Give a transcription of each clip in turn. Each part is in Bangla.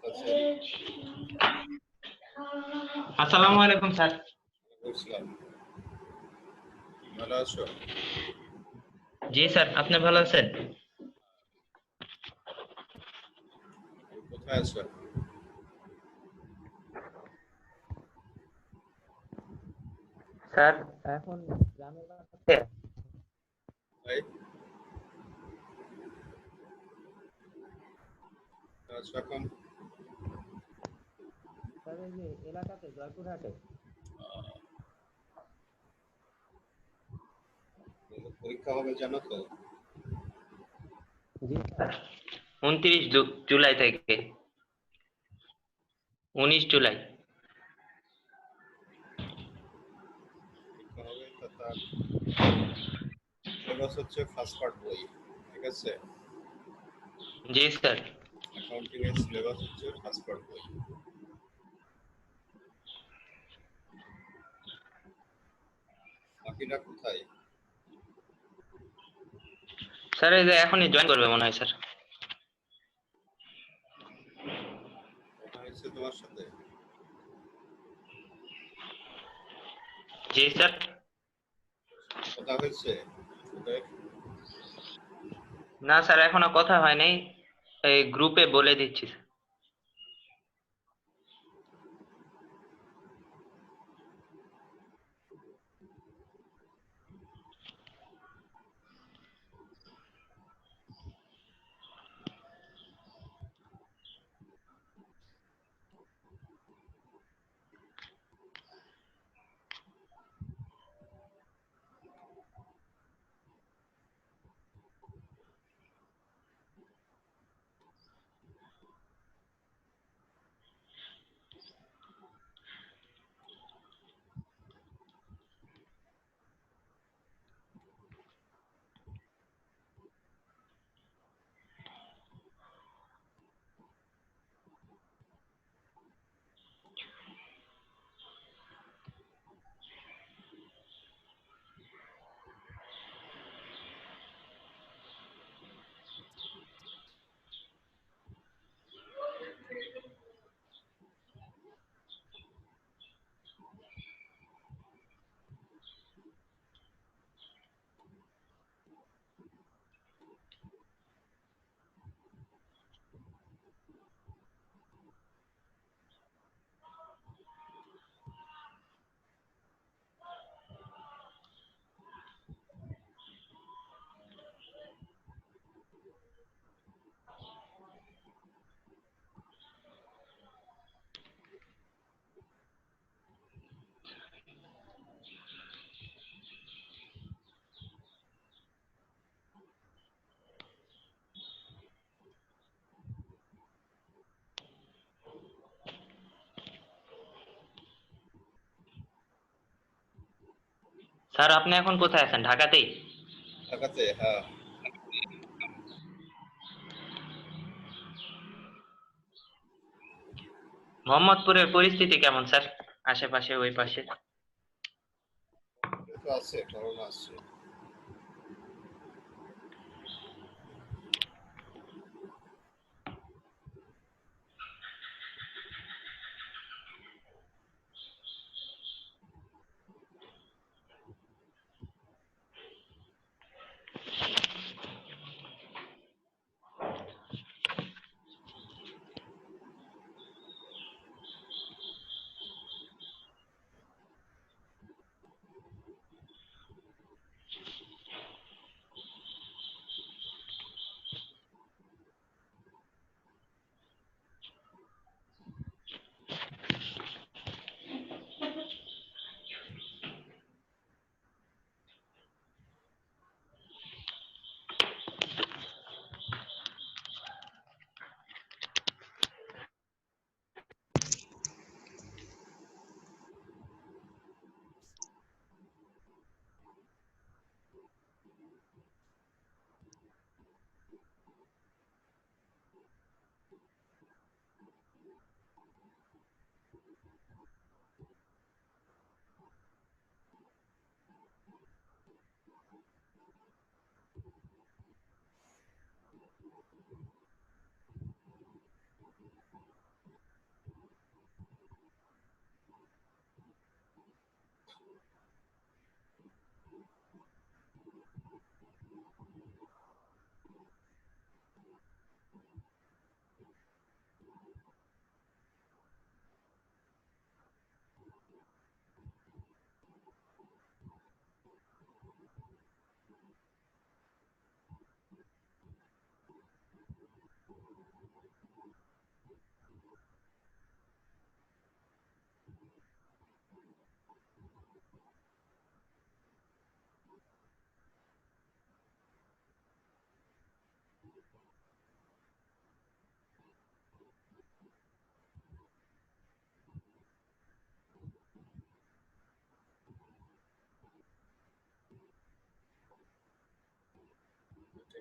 আছেন? আসসালামু আলাইকুম স্যার। বুঝলাম। ভালো আছো? জি স্যার, আপনি ভালো আছেন? কোথায় আছো? স্যার এখন গ্রামের বাসাতে। তাই আছো এখন? স্যার এই যে এলাকাতে জয়পুরহাটে। পরীক্ষা হবে জানো তো? জি স্যার, 29 জুলাই থেকে 19 জুলাই। পরীক্ষা হবে তো তার সিলেবাস হচ্ছে ফার্স্ট পার্ট বই, ঠিক আছে? জি স্যার। অ্যাকাউন্টিং এর সিলেবাস হচ্ছে ফার্স্ট পার্ট বই। বাকিটা কোথায়? স্যার এই যে এখনই জয়েন করবে মনে হয় স্যার। কথা হয়েছে তোমার সাথে? জি স্যার। কথা হয়েছে ওদের? না স্যার, এখনো কথা হয় নাই, এই গ্রুপে বলে দিচ্ছি। স্যার আপনি এখন কোথায় আছেন? ঢাকাতেই? ঢাকাতে, হ্যাঁ। মোহাম্মদপুরের পরিস্থিতি কেমন স্যার, আশেপাশে ওই পাশে? তো আছে, করোনা আসছে।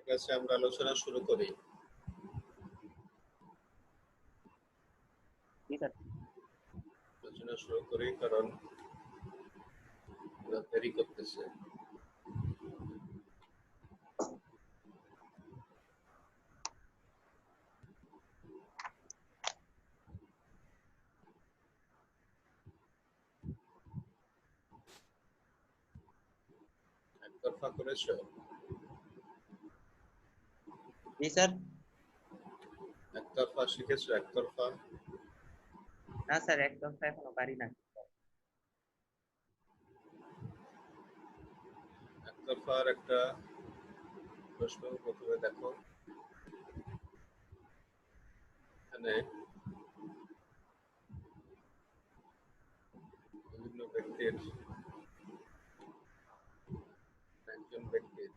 ঠিক আছে, আমরা আলোচনা শুরু করি। ঠিক আছে। আলোচনা শুরু করি কারণ ওরা দেরি করতেছে। একতরফা করেছো? জি স্যার। একতরফা শিখেছো? একতরফা? না স্যার, একতরফা এখনো পারি না। একতরফার একটা প্রশ্ন প্রথমে দেখো। এখানে বিভিন্ন ব্যক্তির, একজন ব্যক্তির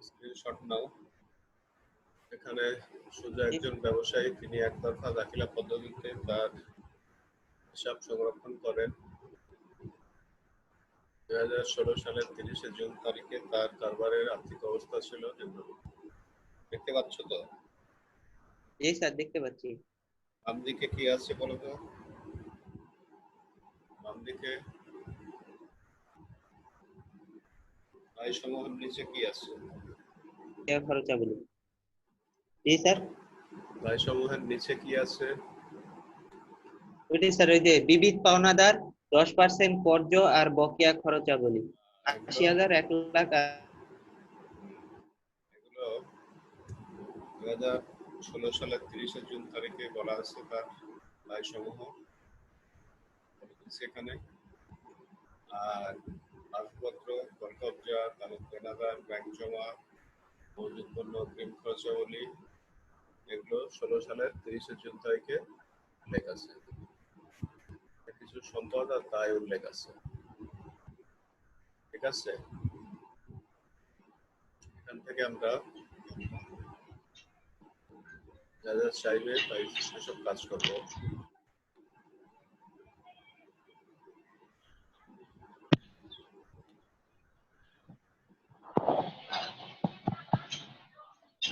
স্ক্রিনশট নাও। এখানে সোজা একজন ব্যবসায়ী, তিনি একতরফা দাখিলা পদ্ধতিতে তার হিসাব সংরক্ষণ করেন। 2016 সালের 30 জুন তারিখে তার কারবারের আর্থিক অবস্থা ছিল এগুলো। দেখতে পাচ্ছ তো? জি স্যার, দেখতে পাচ্ছি। বাম দিকে কি আছে বলো তো? বাম দিকে আয় সমূহের নিচে কি আছে? খরচাবলী। জি স্যার। আয় সমূহের নিচে কি আছে? ওইটি স্যার, ওই যে বিবিধ পাওনাদার, 10% কর্য আর বকেয়া খরচাবলী, 80,000, 1,00,000। এগুলো 2016 সালের 30 জুন তারিখে বলা আছে তার আয় সমূহ সেখানে। আর আসবাবপত্র, করকবজা, তালুক দেনাদার, ব্যাংক জমা, মজুদ পণ্য, অগ্রিম খরচাবলী, এগুলো 16 সালের 30 জুন তারিখে উল্লেখ আছে। কিছু সম্পদ আর দায় উল্লেখ আছে। ঠিক আছে, এখান থেকে আমরা যা যা চাইবে তাই সেসব কাজ করবো।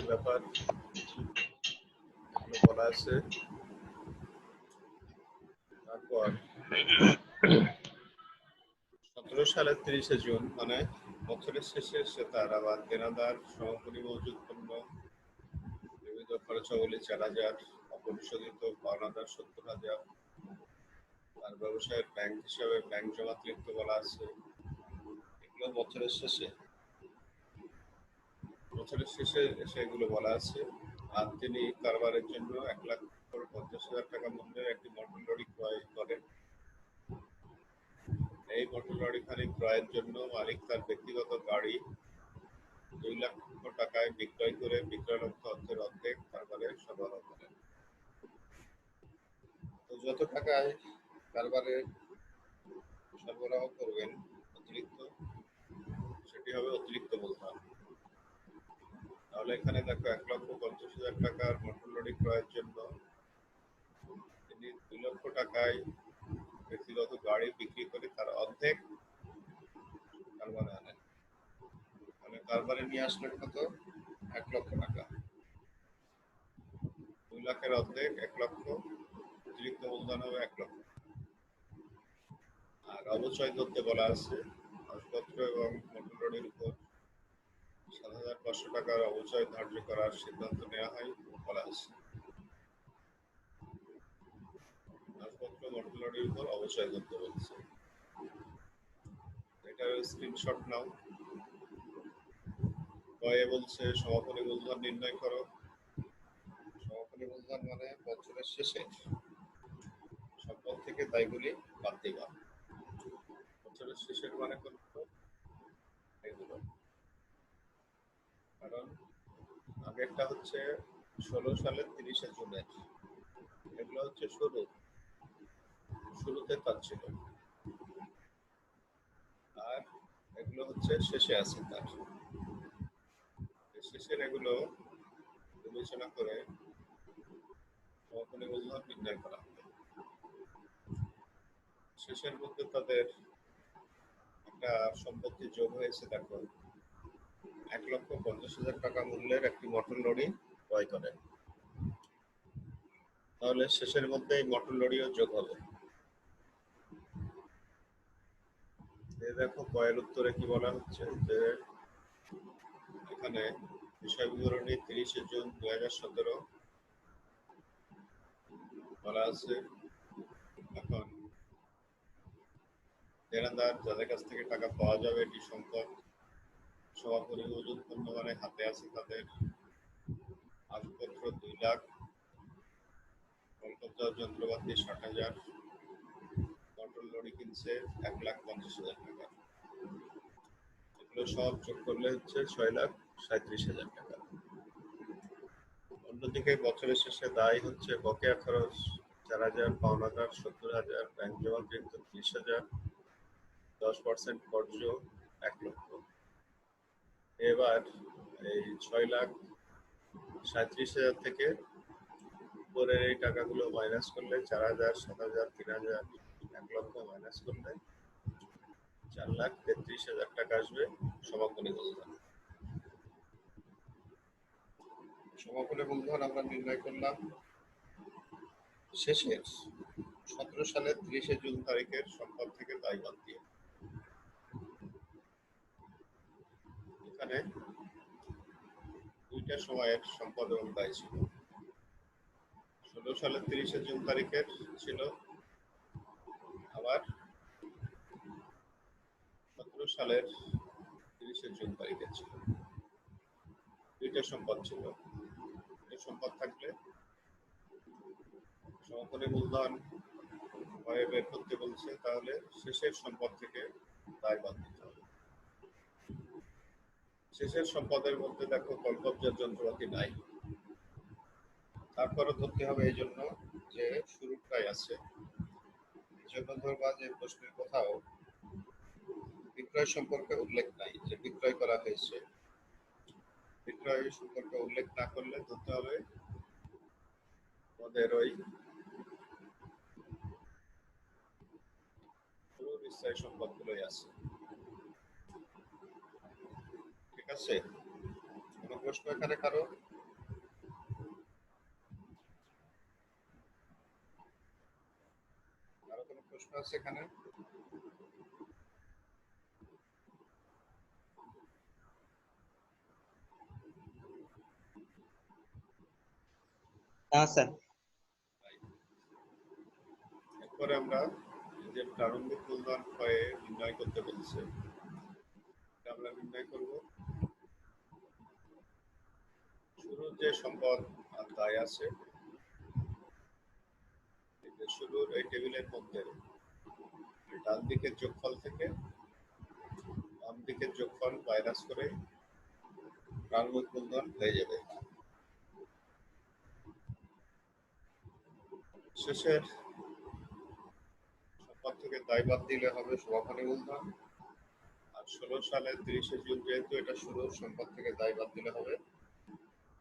ব্যাপার এগুলো বলা আছে। তারপর 17 সালের 30 জুন মানে বছরের শেষে সে তার আবার দেনাদার, সমাপনী মজুদ পণ্য, বিবিধ খরচাবলী 4,000, অপরিশোধিত পাওনাদার 70,000, তার ব্যবসায়ের ব্যাংক হিসাবে ব্যাংক জমাতিরিক্ত বলা আছে। এগুলো বছরের শেষে এসে এগুলো বলা আছে। আর তিনি কারবারের জন্য 1,50,000 টাকা মূল্যের একটি মোটর লরি ক্রয় করেন। এই মোটর লরিখানি ক্রয়ের জন্য মালিক তার ব্যক্তিগত গাড়ি 2 লক্ষ টাকায় বিক্রয় করে বিক্রয়লব্ধ অর্থের অর্ধেক কারবারে সরবরাহ করেন। তো যত টাকায় কারবারে সরবরাহ করবেন অতিরিক্ত, সেটি হবে অতিরিক্ত মূলধন। তাহলে এখানে দেখো 1,50,000 টাকার মোটর লরি ক্রয়ের জন্য তিনি 2 লক্ষ টাকায় ব্যক্তিগত গাড়ি বিক্রি করে তার অর্ধেক কারবারে আনেন। তাহলে কারবারে নিয়ে আসলেন কত? 1 লক্ষ টাকা। 2 লাখের অর্ধেক 1 লক্ষ, অতিরিক্ত মূলধন হবে 1 লক্ষ। আর অবচয় ধরতে বলা আছে। আসবাবপত্র এবং মোটর লরির উপর 7,500 টাকার অবচয় ধার্য করার সিদ্ধান্ত নেওয়া হয় বলা আছে। আসবাবপত্র, মোটর লরির উপর অবচয় ধরতে বলছে। এটার স্ক্রিনশট নাও। কয়ে বলছে সমাপনী মূলধন নির্ণয় করো। সমাপনী মূলধন মানে বছরের শেষে সম্পদ থেকে দায়গুলি বাদ দিবা। বছরের শেষের মানে কোনগুলো? এগুলো। কারণ আগেরটা হচ্ছে 16 সালের 30 জুনের, এগুলো হচ্ছে শুরুতে তার ছিল, আর এগুলো হচ্ছে শেষে আছে তার। শেষের এগুলো বিবেচনা করে সমাপনী মূলধন নির্ণয় করা হবে। শেষের মধ্যে তাদের একটা সম্পত্তি যোগ হয়েছে, দেখো 1,50,000 টাকা মূল্যের একটি মোটর লরি ক্রয় করে। তাহলে শেষের মধ্যে এই মোটর লরিও যোগ হবে। দেখো কয়ের উত্তরে কি বলা হচ্ছে যে এখানে বিষয় বিবরণী 30 জুন 2017 বলা আছে। এখন দেনাদার যাদের কাছ থেকে টাকা পাওয়া যাবে এটি সম্পদ সমাপনী মজুদ পণ্যমানে হাতে আছে তাদের আসবাবপত্র 2 লাখ, কলকবজাত যন্ত্রপাতি 60,000, মোটর লরি কিনছে 1,50,000 টাকা। এগুলো সব যোগ করলে হচ্ছে 6,37,000 টাকা। অন্যদিকে বছরের শেষে দায় হচ্ছে বকেয়া খরচ 4,000, পাওনাদার 70,000, ব্যাংক জমাকৃত 30,000, 10% কর্য 1 লক্ষ। এবার এই 6,37,000 থেকে উপরের এই টাকাগুলো মাইনাস করলে 4,000, 7,000, 3,000, 1 লক্ষ মাইনাস করলে 4,33,000 টাকা আসবে সমাপনী মূলধন। সমাপনী মূলধন আমরা নির্ণয় করলাম শেষের 17 সালের 30 জুন তারিখের সম্পদ থেকে দায় বাদ দিয়ে। এখানে দুইটা সময়ের সম্পদ এবং দায় ছিল। 16 সালের 30 জুন তারিখের ছিল, আবার 17 সালের 30 জুন তারিখের ছিল। দুইটা সম্পদ ছিল। এই সম্পদ থাকলে সমাপনী মূলধন ভয়ে বের করতে বলছে, তাহলে শেষের সম্পদ থেকে দায় বাদ দিতে হবে। শেষের সম্পদের মধ্যে দেখো কলকবজাত যন্ত্রপাতি নাই, তারপরে ধরতে হবে এই জন্য যে শুরুটাই আছে। এই জন্য ধরবা যে প্রশ্নের কোথাও বিক্রয় সম্পর্কে উল্লেখ নাই, যে বিক্রয় করা হয়েছে। বিক্রয় সম্পর্কে উল্লেখ না করলে ধরতে হবে আমাদের ওই পুরো বিস্তায় সম্পদগুলোই আছে। ঠিক আছে? কোনো প্রশ্ন এখানে কারো? কারো কোনো প্রশ্ন আছে এখানে? না স্যার। এরপরে আমরা এই যে প্রারম্ভিক মূলধন ক্ষয়ে নির্ণয় করতে বলছে, এটা আমরা নির্ণয় করব শুরুর যে সম্পদ আর দায় আছে, এই যে শুরুর এই টেবিলের মধ্যে ডান দিকের যোগফল থেকে বাম দিকের যোগফল মাইনাস করে প্রারম্ভিক মূলধন হয়ে যাবে। শেষের সম্পদ থেকে দায় বাদ দিলে হবে সমাপনী মূলধন। আর 16 সালের 30 জুন যেহেতু এটা শুরুর সম্পদ থেকে দায় বাদ দিলে হবে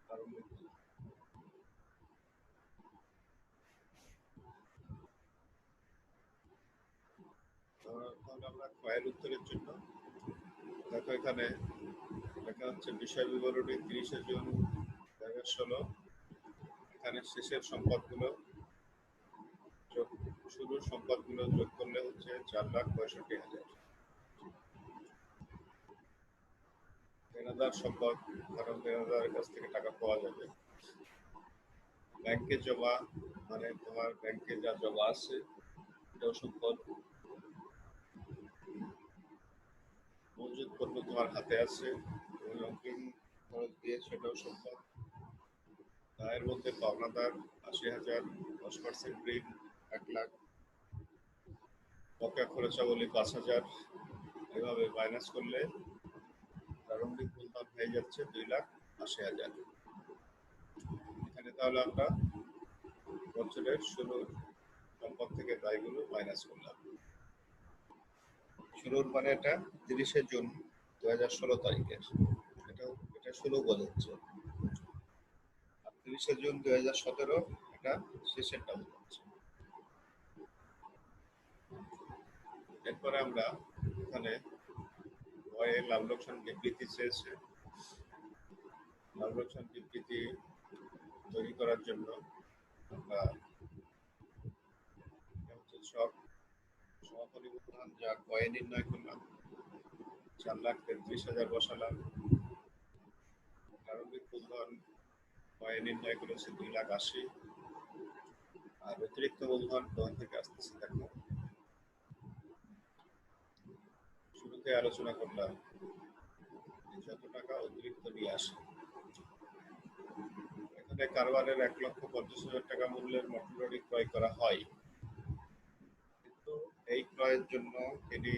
প্রারম্ভিক মূলধন। তাহলে আমরা ক্ষয়ের উত্তরের জন্য দেখো এখানে লেখা হচ্ছে বিষয় বিবরণী 30 জুন 2016। এখানে শেষের সম্পদগুলো যোগ, শুরুর সম্পদগুলো যোগ করলে হচ্ছে 4,65,000। দেনাদার সম্পদ, কারণ দেনাদারের কাছ থেকে টাকা পাওয়া যাবে। ব্যাংকে জমা, মানে তোমার ব্যাংকে যা জমা আছে এটাও সম্পদ। মজুদ পণ্য তোমার হাতে আছে, তুমি অগ্রিম খরচ দিয়ে সেটাও সম্পদ। দায়ের মধ্যে পাওনাদার 80,000, 10% ঋণ 1 লাখ, বকেয়া খরচাবলী 5,000। এভাবে মাইনাস করলে প্রারম্ভিক মূলধন হয়ে যাচ্ছে 2,80,000। এখানে তাহলে আমরা বছরের শুরুর সম্পদ থেকে দায়গুলো মাইনাস করলাম। শুরুর মানে এটা 30 জুন 2016 তারিখের, এটা শুরু বোঝাচ্ছে। আর 30 জুন 2017 এটা শেষেরটা বোঝাচ্ছে। এরপরে আমরা এখানে ভয়ে লাভ লোকসান বিবৃতি চেয়েছে। লাভ লোকসান বিবৃতি তৈরি করার জন্য আমরা সব সমাপনী মূলধন যা কয়ে নির্ণয় করলাম, 4,33,000 বসালাম। প্রারম্ভিক মূলধন কয়ে নির্ণয় করেছে 2,80,000, আর অতিরিক্ত মূলধন কোথা থেকে আসতেছে দেখো। শুরুতে আলোচনা করলাম যত টাকা অতিরিক্ত নিয়ে আসে। এখানে কারবারের 1,50,000 টাকা মূল্যের মোটর লরি ক্রয় করা হয়, কিন্তু এই ক্রয়ের জন্য তিনি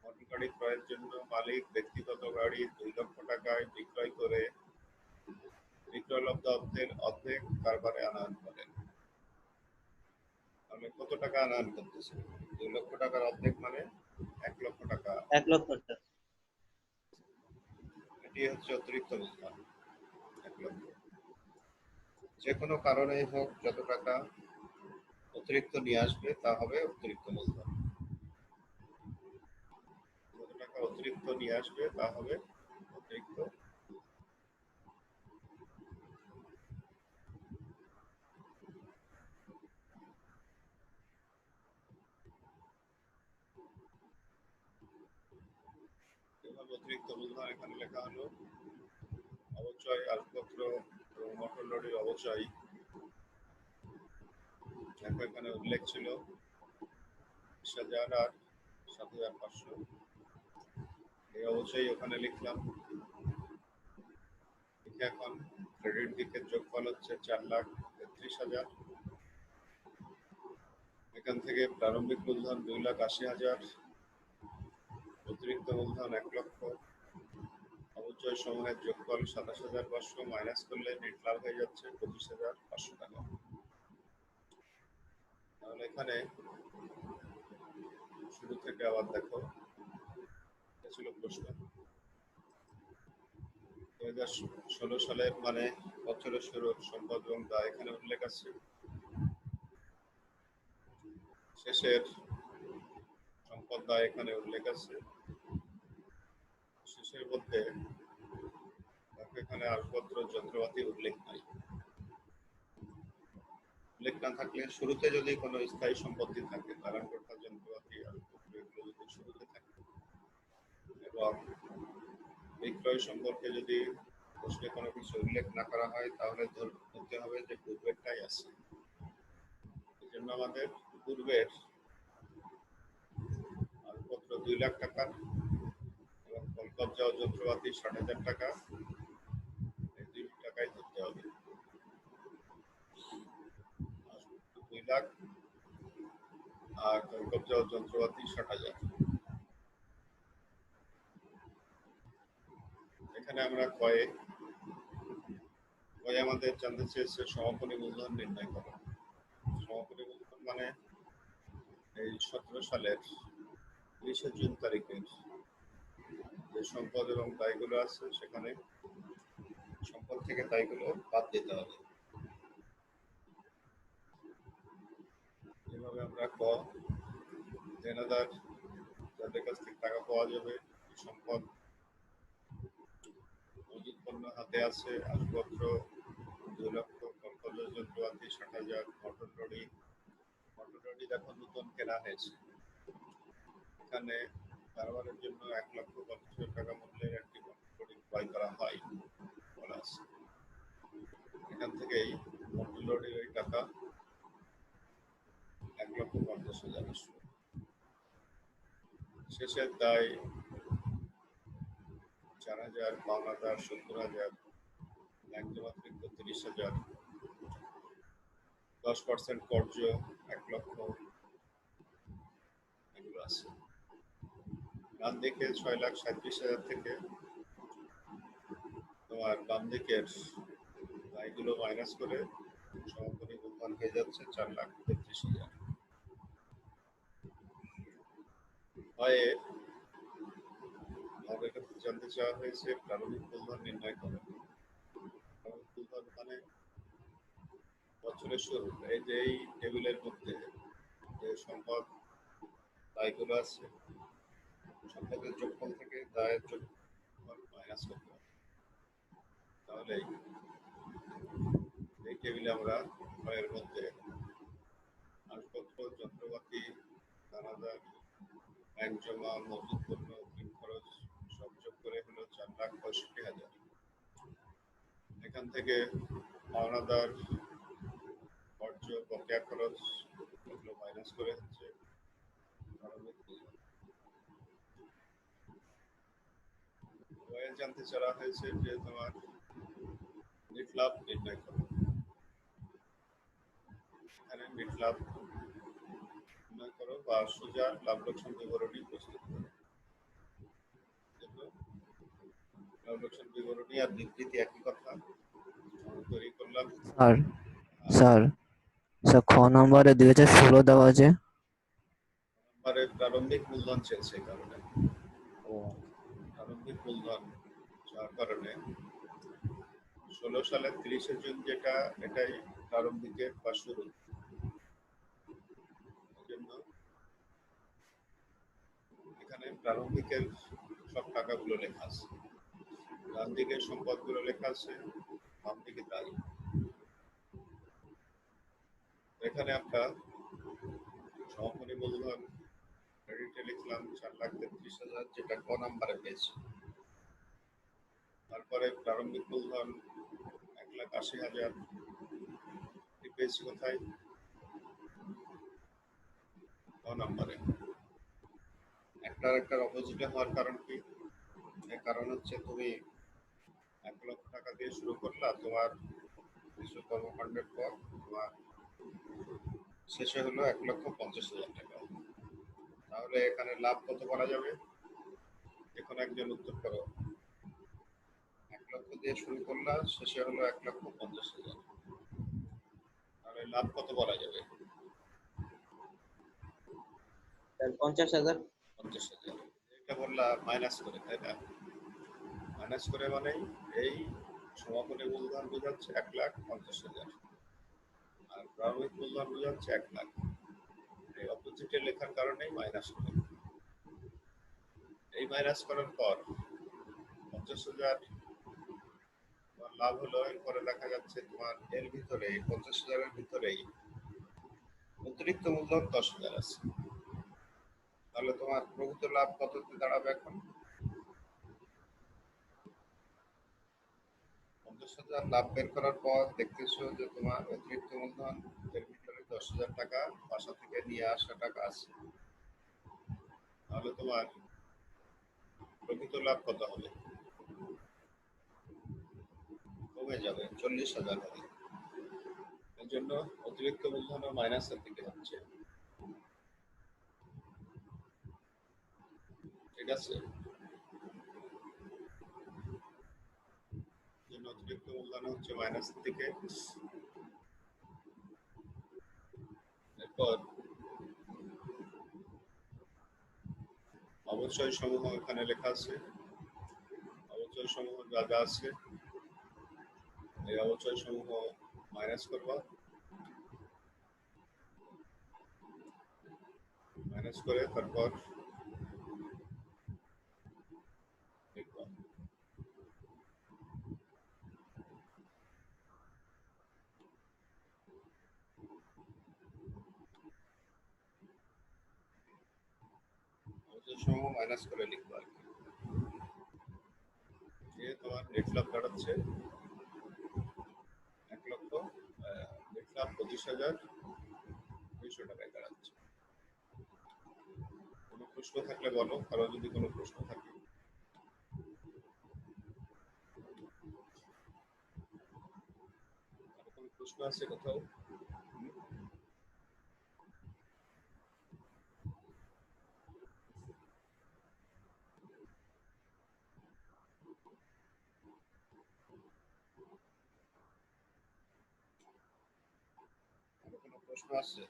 মোটর গাড়ি ক্রয়ের জন্য মালিক ব্যক্তিগত গাড়ি 2 লক্ষ টাকায় বিক্রয় করে বিক্রয় লব্ধ অর্থের অর্ধেক কারবারে আনয়ন করেন। তাহলে কত টাকা আনয়ন করতেছে? 2 লক্ষ টাকার অর্ধেক মানে 1 লক্ষ টাকা। 1 লক্ষ টাকা। এটি হচ্ছে অতিরিক্ত মূলধন 1 লক্ষ। যে কোনো কারণে হোক যত টাকা অতিরিক্ত নিয়ে আসবে তা হবে অতিরিক্ত মূলধন। যত টাকা অতিরিক্ত নিয়ে আসবে তা হবে অতিরিক্ত। এভাবে অতিরিক্ত মূলধন এখানে লেখা হলো। অবচয় আসবাবপত্র এবং মোটর লরির অবচয় এখানে উল্লেখ ছিল 20,000 আর 7,500। এই অবচয় ওখানে লিখলাম। এখন ক্রেডিট দিকের যোগফল হচ্ছে 4,33,000। এখান থেকে প্রারম্ভিক মূলধন 2,80,000, অতিরিক্ত মূলধন 1 লক্ষ, অবচয় সমূহের যোগফল 27,500 মাইনাস করলে নেট লাভ হয়ে যাচ্ছে 25,500 টাকা। তাহলে এখানে শুরু থেকে আবার দেখো, এটা ছিল প্রশ্ন। 2016 সালের মানে বছরের শুরুর সম্পদ এবং দায় এখানে উল্লেখ আছে। শেষের সম্পদ দায় এখানে উল্লেখ আছে। শেষের মধ্যে এখানে আসবাবপত্র যন্ত্রপাতি উল্লেখ নাই। উল্লেখ না থাকলে শুরুতে যদি কোনো স্থায়ী সম্পত্তি থাকে, ধারণকর্তা যন্ত্রপাতি আসবাবপত্র এগুলো যদি শুরুতে থাকে এবং বিক্রয় সম্পর্কে যদি প্রশ্নে কোনো কিছু উল্লেখ না করা হয় তাহলে ধরতে হবে যে পূর্বেরটাই আছে। এই জন্য আমাদের পূর্বের আসবাবপত্র 2 লাখ টাকা এবং কলকবজা ও যন্ত্রপাতি 60,000 টাকা, এই 2 টাকাই ধরতে হবে। 2 লাখ আর কলকবজা ও যন্ত্রপাতি 60,000। এখানে আমরা কয়ে আমাদের জানতে চেয়েছে সমাপনী মূলধন নির্ণয় করা। সমাপনী মূলধন মানে এই 17 সালের 30শে জুন তারিখের যে সম্পদ এবং দায়গুলো আছে সেখানে সম্পদ থেকে দায়গুলো বাদ দিতে হবে। এভাবে আমরা দেনাদার যাদের কাছ থেকে টাকা পাওয়া যাবে, সম্পদ মজুত পণ্য হাতে আছে, আসবাবপত্র 2 লক্ষ, কলকবজা যন্ত্রপাতি 60,000, মোটর লরি দেখো নতুন কেনা হয়েছে। এখানে কারবারের জন্য 1,50,000 টাকা মূল্যের একটি মোটর লরি ক্রয় করা হয় বলা আছে। এখান থেকেই মোটর লরির ওই টাকা 1,50,000 আসবে। শেষের দায় 4,000, পাওনাদার 70,000, ব্যাংক জমাতিরিক্ত 30,000, 10% কর্য 1 লক্ষ, এগুলো আছে। ডান দিকে 6,37,000 থেকে তোমার বাম দিকের দায়গুলো মাইনাস করে সমাপনী মূলধন হয়ে যাচ্ছে 4,33,000। হয় আমাদের কাছে জানতে চাওয়া হয়েছে প্রারম্ভিক মূলধন নির্ণয় করে। প্রারম্ভিক মূলধন মানে টেবিলের শুরু, এই যে এই টেবিলের মধ্যে যে সম্পদ দায়গুলো আছে, সম্পদের যোগফল থেকে দায়ের যোগফল মাইনাস করতে হবে। তাহলে এই টেবিলে আমরা এর মধ্যে আসবাবপত্র, যন্ত্রপাতি, দানাদার, ব্যাংক জমা, মজুত পণ্য, অগ্রিম খরচ সব যোগ করে হলো 4,65,000। এখান থেকে পাওনাদার, বর্জ্য, বকেয়া খরচ এগুলো মাইনাস করে হচ্ছে প্রারম্ভিক মূলধন। জানতে চাওয়া হয়েছে যে তোমার নেট লাভ নির্ণয় করো। এখানে নেট লাভ নির্ণয় করো বা সোজা লাভ লোকসান বিবরণী প্রস্তুত করো। লাভ লোকসান বিবরণী আর বিবৃতি একই কথা, তৈরি করলাম। স্যার স্যার স্যার খ নম্বরে 2016 দেওয়া আছে। নম্বরে প্রারম্ভিক মূলধন চেয়েছে, এই কারণে প্রারম্ভিক মূলধন যার কারণে 16 সালের 30শে জুন যেটা, এটাই প্রারম্ভিকের বা শুরু। জন্য এখানে প্রারম্ভিকের সব টাকাগুলো লেখা আছে, ডান দিকে সম্পদগুলো লেখা আছে, বাম দিকে দায়। এখানে আমরা সমাপনী মূলধন ক্রেডিটে লিখলাম 4,33,000, যেটা ক নাম্বারে পেয়েছি। তারপরে প্রারম্ভিক মূলধন 1,80,000 পেয়েছি কোথায়? ক নাম্বারে। একটার অপোজিটে হওয়ার কারণ কি? এর কারণ হচ্ছে তুমি 1 লক্ষ টাকা দিয়ে শুরু করলা, তোমার কিছু কর্মকাণ্ডের পর তোমার শেষে হলো 1,50,000 টাকা। তাহলে এখানে লাভ কত করা যাবে? এখন একজন উত্তর করো। 1 লক্ষ দিয়ে শুরু করলা, শেষে হলো 1,50,000। তাহলে লাভ কত করা যাবে? 50,000। 50,000। এটা বললা মাইনাস করে, তাই না? মাইনাস করে মানে এই সমাপনী মূলধন বোঝাচ্ছে 1,50,000 আর প্রারম্ভিক মূলধন বোঝাচ্ছে 1 লাখ। এই অপোজিটে লেখার কারণেই মাইনাস করে। এই মাইনাস করার পর 50,000 লাভ হলো। এরপরে দেখা যাচ্ছে তোমার এর ভিতরে 50,000-এর ভিতরেই অতিরিক্ত মূলধন 10,000 আছে। তাহলে তোমার প্রকৃত লাভ কততে দাঁড়াবে? এখন 50,000 লাভ বের করার পর দেখতেছো যে তোমার অতিরিক্ত মূলধন এর ভিতরে 10,000 টাকা বাসা থেকে নিয়ে আসা টাকা আছে। তাহলে তোমার প্রকৃত লাভ কত হবে? কমে যাবে, 40,000 হবে। এর জন্য অতিরিক্ত মূলধন মাইনাসের দিকে যাচ্ছে। ঠিক আছে? অতিরিক্ত মূলধন হচ্ছে মাইনাসের দিকে। এরপর অবচয় সমূহ এখানে লেখা আছে। অবচয় সমূহ যা যা আছে এই অবচয় সমূহ মাইনাস করবা। মাইনাস করে তারপর লিখবা। অবচয় সমূহ মাইনাস করে লিখবা। তোমার নেট লাভ দাঁড়াচ্ছে 1,25,200 টাকায় দাঁড়াচ্ছে। কোনো প্রশ্ন থাকলে বলো, কারো যদি কোনো প্রশ্ন থাকে। কোনো প্রশ্ন আছে কোথাও? কোনো প্রশ্ন আছে?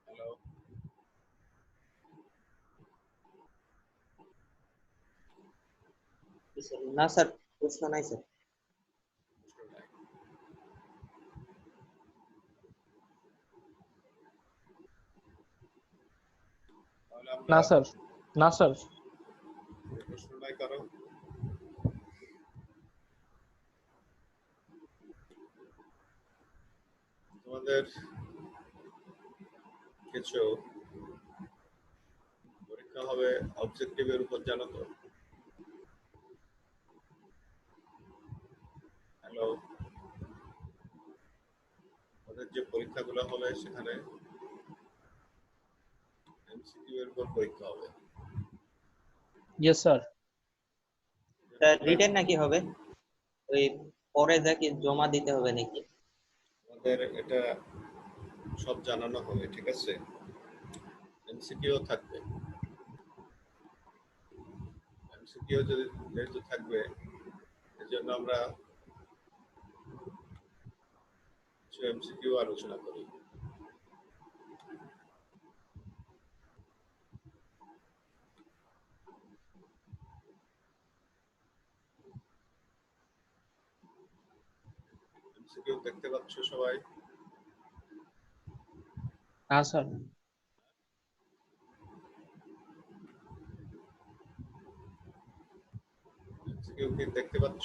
হ্যালো, না স্যার, প্রশ্ন নাই স্যার। প্রশ্ন নাই। তাহলে আমরা না স্যার, না স্যার। প্রশ্ন নাই কারো? তোমাদের কিছু পরীক্ষা হবে অবজেক্টিভের উপর, জানো তো? হ্যালো, ওদের যে পরীক্ষাগুলো হবে সেখানে এমসিকিউ এর উপর পরীক্ষা হবে। Yes sir. স্যার রিটেন নাকি হবে? ওই পরে যাকে জমা দিতে হবে নাকি? আমাদের এটা সব জানানো হবে, ঠিক আছে? এমসিকিউ থাকবে, এমসিকিউ যদি যেহেতু থাকবে এর জন্য আমরা কিছু এমসিকিউ আলোচনা করি। এমসিকিউ দেখতে পাচ্ছ সবাই? না স্যার। এমসিকিউ কি দেখতে পাচ্ছ?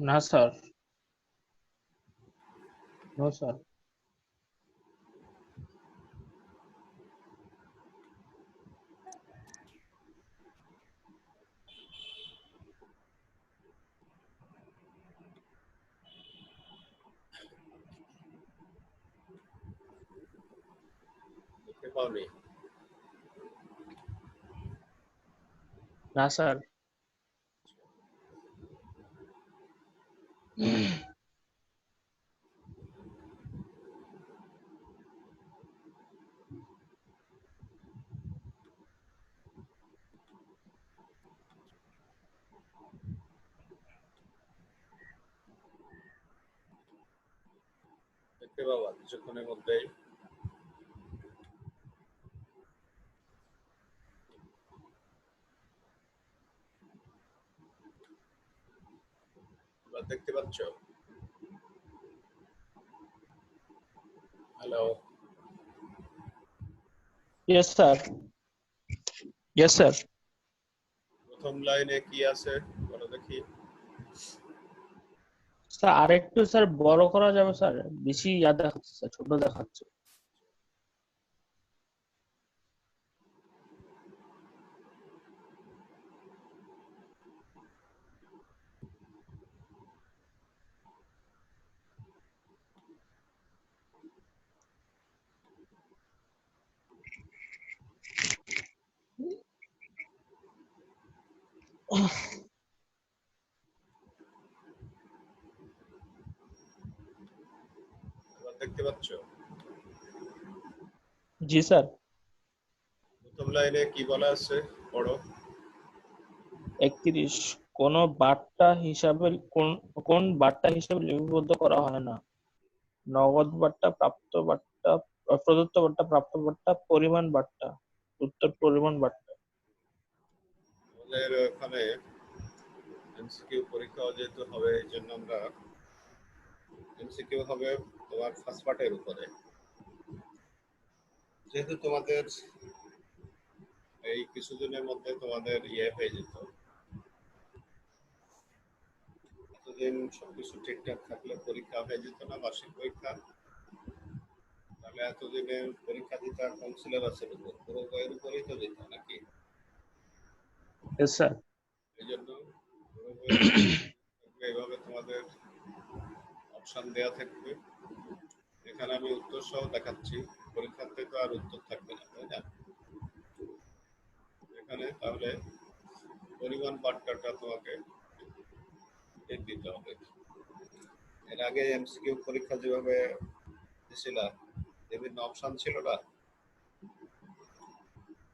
না স্যার। No sir. দেখতে পাওনি? না স্যার। দেখতে পাবা কিছুক্ষণের মধ্যেই। তোমরা দেখতে পাচ্ছ? Hello, yes sir. Yes sir. প্রথম লাইনে কি আছে বলো দেখি? স্যার আরেকটু স্যার বড় করা যাবে স্যার? বেশি দেখাচ্ছে স্যার, ছোট দেখাচ্ছে। তোমরা দেখতে পাচ্ছ? জি স্যার। প্রথম লাইনে কি বলা আছে পড়ো? 31 কোন বার্তা হিসাবে কোন বার্তা হিসাবে লিপিবদ্ধ করা হয় না? নগদ বার্তা, প্রাপ্ত বার্তা, প্রদত্ত বার্তা, প্রাপ্ত বার্তা, পরিমাণ বার্তা। উত্তর পরিমাণ বার্তা। আমাদের ওখানে এমসিকিউ পরীক্ষা যেহেতু হবে এই জন্য আমরা এমসিকিউ হবে তোমার ফার্স্ট পার্টের উপরে। যেহেতু তোমাদের এই কিছুদিনের মধ্যে তোমাদের ইয়ে হয়ে যেত, এতদিন সবকিছু ঠিকঠাক থাকলে পরীক্ষা হয়ে যেত না, বার্ষিক পরীক্ষা। তাহলে এতদিনের পরীক্ষা দিতে আর কম সিলেবাসের উপর, পুরো বইয়ের উপরেই তো দিত নাকি? Yes sir. এই জন্য পুরো বইয়ের এইভাবে তোমাদের অপশন দেয়া থাকবে। এখানে আমি উত্তর সহ দেখাচ্ছি, পরীক্ষাতে তো আর উত্তর থাকবে না, তাই না? এখানে তাহলে পরিমাণ বার্তাটা তোমাকে দিতে হবে। এর আগে এমসিকিউ পরীক্ষা যেভাবে দিছিল, বিভিন্ন অপশন ছিল না,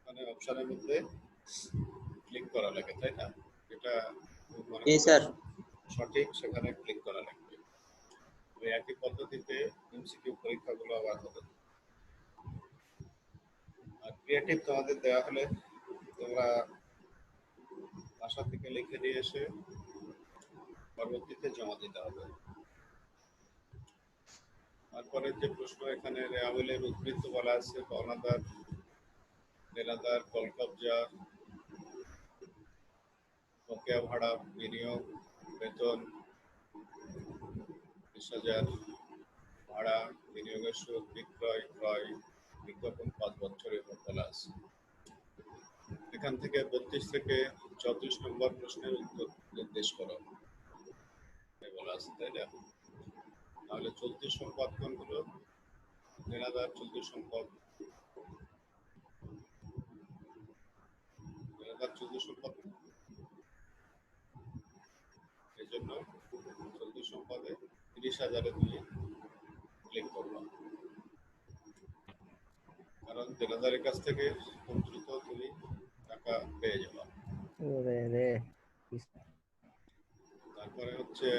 মানে অপশনের মধ্যে ক্লিক করা লাগে, তাই না? এটা মনে জি করো স্যার। সঠিক, সেখানে ক্লিক করা লাগবে। ওই একই পদ্ধতিতে এমসিকিউ পরীক্ষাগুলো আবার হবে। আর ক্রিয়েটিভ তোমাদের দেওয়া হলে তোমরা বাসা থেকে লিখে নিয়ে এসে পরবর্তীতে জমা দিতে হবে। তারপরে যে প্রশ্ন এখানে রেওয়ামিলের উদ্বৃত্ত বলা আছে পাওনাদার, দেনাদার, কলকবজা, বকেয়া ভাড়া, বিনিয়োগ, বেতন 20,000, ভাড়া, বিনিয়োগের সুদ, বিক্রয়, ক্রয়, বিজ্ঞাপন 5 বছরের বলা আছে। এখান থেকে 32 থেকে 34 নম্বর প্রশ্নের উত্তর নির্দেশ করো বলা আছে, তাই না? তাহলে চলতি সম্পদ কোনগুলো? দেনাদার, চলতি সম্পদ, দেনাদার চলতি সম্পদ, এই জন্য চলতি সম্পদে 30,000-এ তুমি ক্লিক করবা, কারণ দেনাদারের কাছ থেকে খুব দ্রুত তুমি টাকা পেয়ে যাবা। ওরে রে, তারপরে হচ্ছে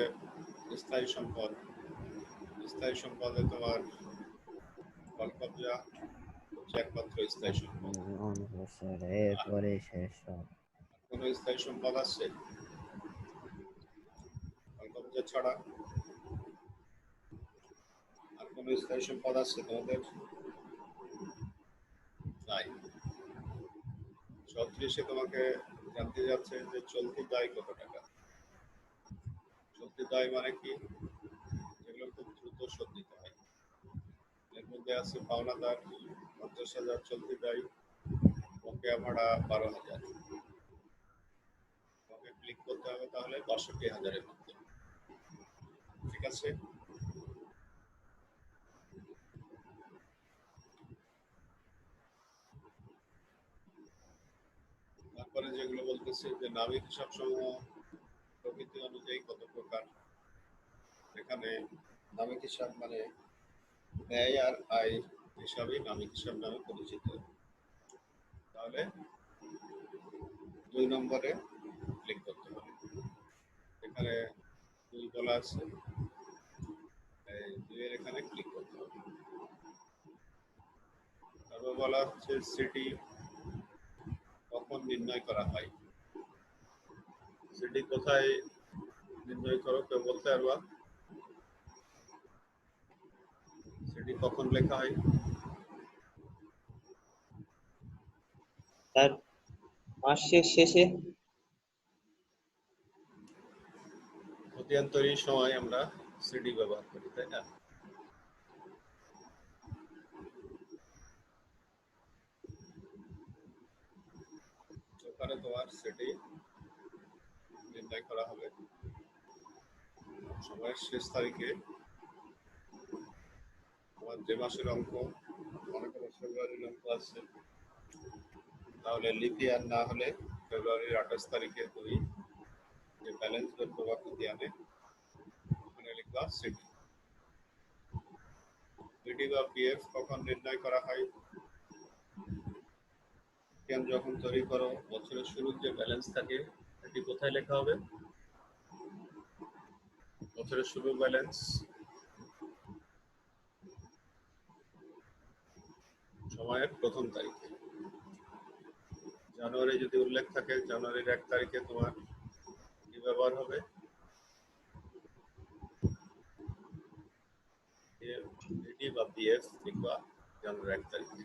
স্থায়ী সম্পদ। স্থায়ী সম্পদে তোমার কলকবজা হচ্ছে একমাত্র স্থায়ী সম্পদ। এরপরে শেষ সব। কোনো স্থায়ী সম্পদ আছে কলকবজা ছাড়া? আর কোনো স্থায়ী সম্পদ আছে তোমাদের? নাই। 34-এ তোমাকে জানতে যাচ্ছে যে চলতি দায় কত টাকা। চলতি দায় মানে কি? যেগুলো খুব দ্রুত শোধ দিতে হয়। এর মধ্যে আছে পাওনাদার 50,000 চলতি দায়, বকেয়া ভাড়া 12,000। তোমাকে ক্লিক করতে হবে তাহলে 62,000-এর মধ্যে। ঠিক আছে? তারপরে যেগুলো বলতেছে যে নাবিক হিসাব সমূহ প্রকৃতি অনুযায়ী কত প্রকার। এখানে নাবিক হিসাব মানে ব্যয় আর আয় হিসাবে নাবিক হিসাব নামে পরিচিত। তাহলে 2 নম্বরে ক্লিক করতে হবে। এখানে 2 বলা আছে, এই 2-এর এখানে ক্লিক করতে হবে। তারপর বলা হচ্ছে সিটি কখন নির্ণয় করা হয়। সিটি কোথায় নির্ণয় করো কেউ বলতে পারবা? সিটি কখন লেখা হয়? তার মাসের শেষে। অধিয়ন্তরীর সময় আমরা সিডি ব্যবহার করি, তাই না? ওখানে তোমার সিডি নির্ণয় করা হবে সময়ের শেষ তারিখে। তোমার যে মাসের অঙ্ক, মনে করো ফেব্রুয়ারির অঙ্ক আছে, তাহলে লিপ ইয়ার না হলে ফেব্রুয়ারির 28 তারিখে তুমি যে ব্যালেন্স বের করবা খতিয়ানে, ওখানে লিখবা সিডি। বিডি বা পিএফ কখন নির্ণয় করা হয়? খতিয়ান যখন তৈরি করো, বছরের শুরুর যে ব্যালেন্স থাকে এটি কোথায় লেখা হবে? বছরের শুরুর ব্যালেন্স সময়ের প্রথম তারিখে। জানুয়ারি যদি উল্লেখ থাকে, জানুয়ারির 1 তারিখে তোমার কি ব্যবহার হবে? বিডি বা পিএফ লিখবা জানুয়ারির 1 তারিখে।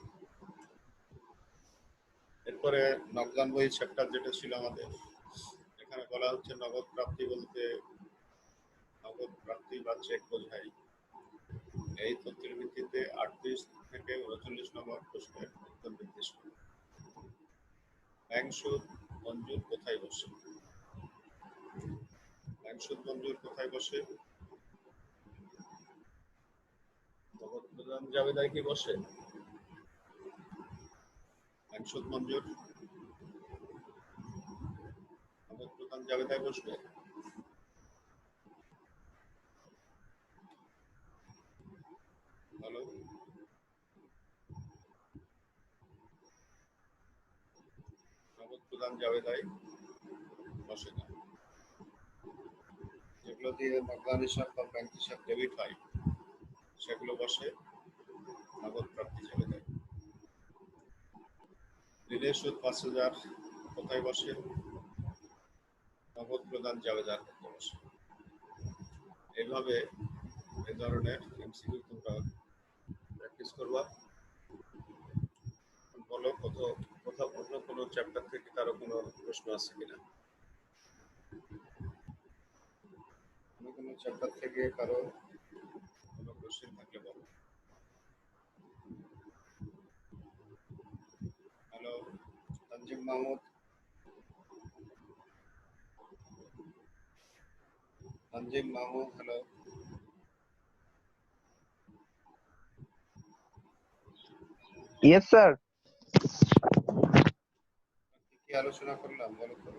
এরপরে নগদান বই চ্যাপ্টার যেটা ছিল আমাদের, এখানে বলা হচ্ছে নগদ প্রাপ্তি বলতে নগদ প্রাপ্তি বা চেক বোঝায়। এই তথ্যের ভিত্তিতে 38 থেকে 39 নম্বর প্রশ্নের উত্তর নির্দেশ করে। ব্যাংক সুদ মঞ্জুর কোথায় বসে? ব্যাংক সুদ মঞ্জুর কোথায় বসে? নগদ প্রদান জাবেদায় কি বসে? ব্যাংক সুদ মঞ্জুর নগদ প্রদান জাবেদায় বসবে? ভালো, নগদ প্রদান জাবেদায় বসে না। যেগুলো দিয়ে নগদান হিসাব বা ব্যাংক হিসাব ডেবিট হয় সেগুলো বসে নগদ প্রাপ্তি জাবেদায়। ঋণের সুদ 5,000 কোথায় বসে? নগদ প্রদান জাবেদার হতে বসে। এইভাবে এই ধরনের এমসিকিউ তোমরা প্র্যাকটিস করবা। বলো কোথাও অন্য কোনো চ্যাপ্টার থেকে কারো কোনো প্রশ্ন আছে কিনা? অন্য কোনো চ্যাপ্টার থেকে কারো কোনো কোশ্চেন থাকলে বলো। Hello, Tanzim Mahmud. Hello. Yes sir. কি আলোচনা করলাম বলো তো?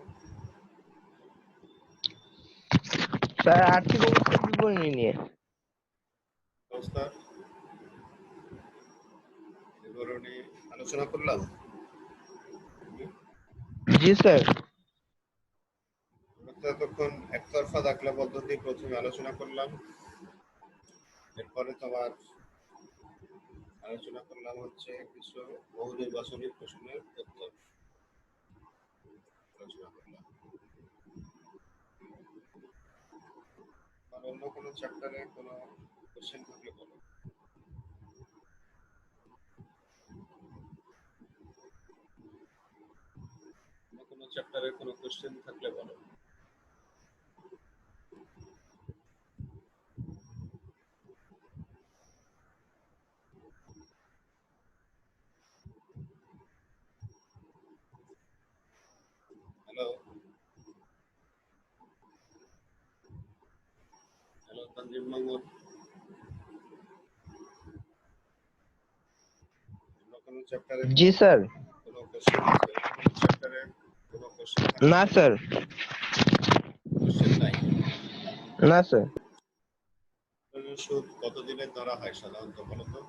স্যার আর্থিক অবস্থার বিবরণী নিয়ে। অবস্থা বিবরণী আলোচনা করলাম। জি স্যার। আমরা তো এতক্ষণ একতরফা দাখলা পদ্ধতি প্রথমে আলোচনা করলাম, এরপরে তোমার আলোচনা করলাম হচ্ছে কিছু বহু নির্বাচনী প্রশ্নের উত্তর আলোচনা করলাম। আর অন্য কোনো চ্যাপ্টারে কোনো কোশ্চেন থাকলে বলো। অন্য কোনো চ্যাপ্টারে কোনো কোশ্চেন থাকলে বলো। হ্যালো, তানজিম মাহমুদ। অন্য কোনো চ্যাপ্টারে জি স্যার। কোনো কোশ্চেন আছে? কোনো চ্যাপ্টারে কোনো কোশ্চেন না স্যার। কোশ্চেন নাই? না স্যার। সুদ কতদিনে ধরা হয় সাধারণত বলো তো?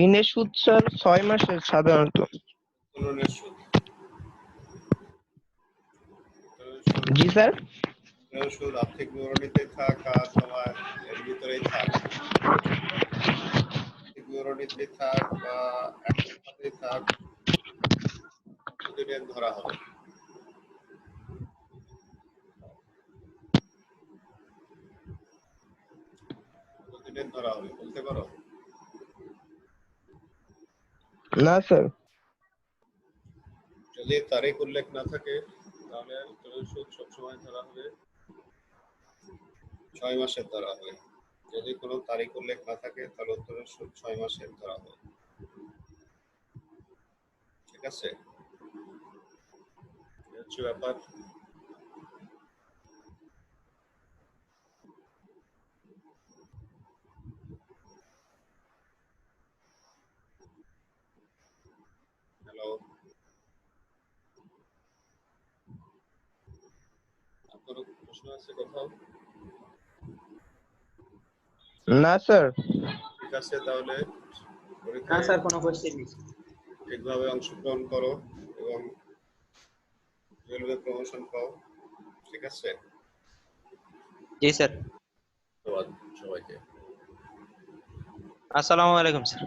ঋণের সুদ স্যার 6 মাসের সাধারণত। উত্তোলনের সুদ। জি স্যার। উত্তোলনের সুদ আর্থিক বিবরণীতে থাক আর তোমার এর ভিতরেই থাক, আর্থিক বিবরণীতে থাক বা একসাথেই থাক, কতদিনে ধরা হবে? কতদিনে ধরা হবে বলতে পারো? না স্যার। যদি তারিখ উল্লেখ না থাকে তাহলে উত্তোলনের সুদ সবসময় ধরা হবে 6 মাসের ধরা হবে। যদি কোনো তারিখ উল্লেখ না থাকে তাহলে উত্তোলনের সুদ 6 মাসের ধরা হবে। ঠিক আছে, এই হচ্ছে ব্যাপার। হ্যালো, আপনার প্রশ্ন আছে কোথাও? না স্যার। ঠিক আছে, তাহলে না পরীক্ষায় স্যার, কোনো কোশ্চেন নেই। ঠিকভাবে অংশগ্রহণ করো এবং রেলওয়ে প্রমোশন পাও। ঠিক আছে, জি স্যার। ধন্যবাদ সবাইকে। আসসালামু আলাইকুম স্যার।